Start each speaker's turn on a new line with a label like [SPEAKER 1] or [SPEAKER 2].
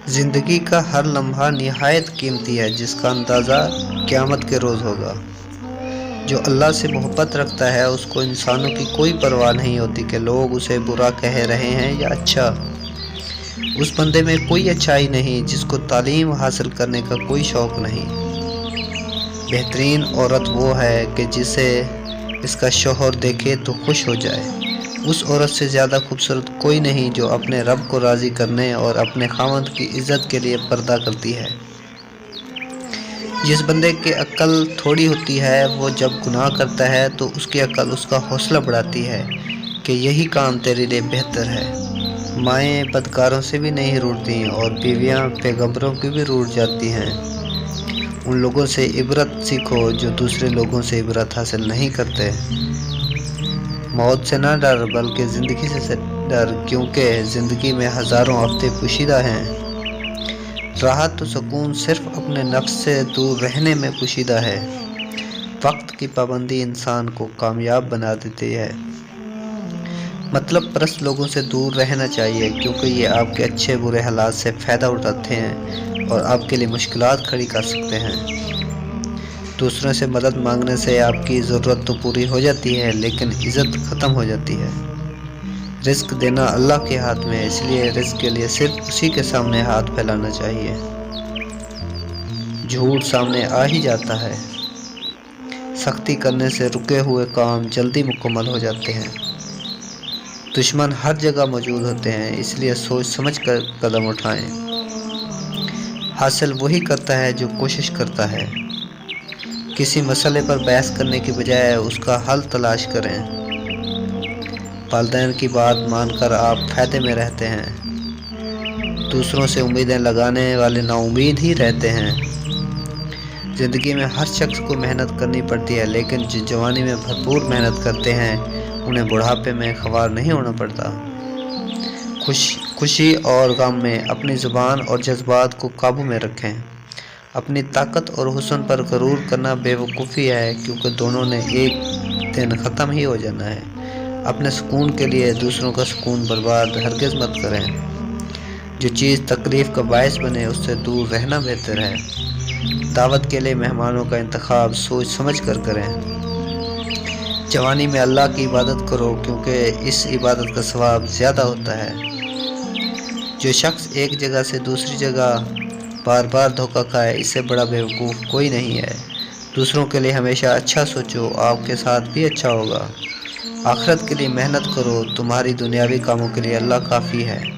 [SPEAKER 1] زندگی کا ہر لمحہ نہایت قیمتی ہے، جس کا اندازہ قیامت کے روز ہوگا۔ جو اللہ سے محبت رکھتا ہے اس کو انسانوں کی کوئی پرواہ نہیں ہوتی کہ لوگ اسے برا کہہ رہے ہیں یا اچھا۔ اس بندے میں کوئی اچھائی نہیں جس کو تعلیم حاصل کرنے کا کوئی شوق نہیں۔ بہترین عورت وہ ہے کہ جسے اس کا شوہر دیکھے تو خوش ہو جائے۔ اس عورت سے زیادہ خوبصورت کوئی نہیں جو اپنے رب کو راضی کرنے اور اپنے خاوند کی عزت کے لیے پردہ کرتی ہے۔ جس بندے کی عقل تھوڑی ہوتی ہے وہ جب گناہ کرتا ہے تو اس کی عقل اس کا حوصلہ بڑھاتی ہے کہ یہی کام تیرے لیے بہتر ہے۔ مائیں بدکاروں سے بھی نہیں روٹھتی اور بیویاں پیغمبروں کی بھی روٹھ جاتی ہیں۔ ان لوگوں سے عبرت سیکھو جو دوسرے لوگوں سے عبرت حاصل نہیں کرتے۔ موت سے نہ ڈر بلکہ زندگی سے ڈر، کیونکہ زندگی میں ہزاروں ہفتے پوشیدہ ہیں۔ راحت و سکون صرف اپنے نفس سے دور رہنے میں پوشیدہ ہے۔ وقت کی پابندی انسان کو کامیاب بنا دیتی ہے۔ مطلب پرست لوگوں سے دور رہنا چاہیے کیونکہ یہ آپ کے اچھے برے حالات سے فائدہ اٹھاتے ہیں اور آپ کے لیے مشکلات کھڑی کر سکتے ہیں۔ دوسروں سے مدد مانگنے سے آپ کی ضرورت تو پوری ہو جاتی ہے لیکن عزت ختم ہو جاتی ہے۔ رزق دینا اللہ کے ہاتھ میں ہے، اس لیے رزق کے لیے صرف اسی کے سامنے ہاتھ پھیلانا چاہیے۔ جھوٹ سامنے آ ہی جاتا ہے۔ سختی کرنے سے رکے ہوئے کام جلدی مکمل ہو جاتے ہیں۔ دشمن ہر جگہ موجود ہوتے ہیں، اس لیے سوچ سمجھ کر قدم اٹھائیں۔ حاصل وہی کرتا ہے جو کوشش کرتا ہے۔ کسی مسئلے پر بحث کرنے کی بجائے اس کا حل تلاش کریں۔ والدین کی بات مان کر آپ فائدے میں رہتے ہیں۔ دوسروں سے امیدیں لگانے والے نا امید ہی رہتے ہیں۔ زندگی میں ہر شخص کو محنت کرنی پڑتی ہے لیکن جو جوانی میں بھرپور محنت کرتے ہیں انہیں بڑھاپے میں خوار نہیں ہونا پڑتا۔ خوشی اور غم میں اپنی زبان اور جذبات کو قابو میں رکھیں۔ اپنی طاقت اور حسن پر غرور کرنا بے وقوفی ہے کیونکہ دونوں نے ایک دن ختم ہی ہو جانا ہے۔ اپنے سکون کے لیے دوسروں کا سکون برباد ہرگز مت کریں۔ جو چیز تکلیف کا باعث بنے اس سے دور رہنا بہتر ہے۔ دعوت کے لیے مہمانوں کا انتخاب سوچ سمجھ کر کریں۔ جوانی میں اللہ کی عبادت کرو کیونکہ اس عبادت کا ثواب زیادہ ہوتا ہے۔ جو شخص ایک جگہ سے دوسری جگہ بار بار دھوکہ کھائے اس سے بڑا بیوقوف کوئی نہیں ہے۔ دوسروں کے لیے ہمیشہ اچھا سوچو، آپ کے ساتھ بھی اچھا ہوگا۔ آخرت کے لیے محنت کرو، تمہاری دنیاوی کاموں کے لیے اللہ کافی ہے۔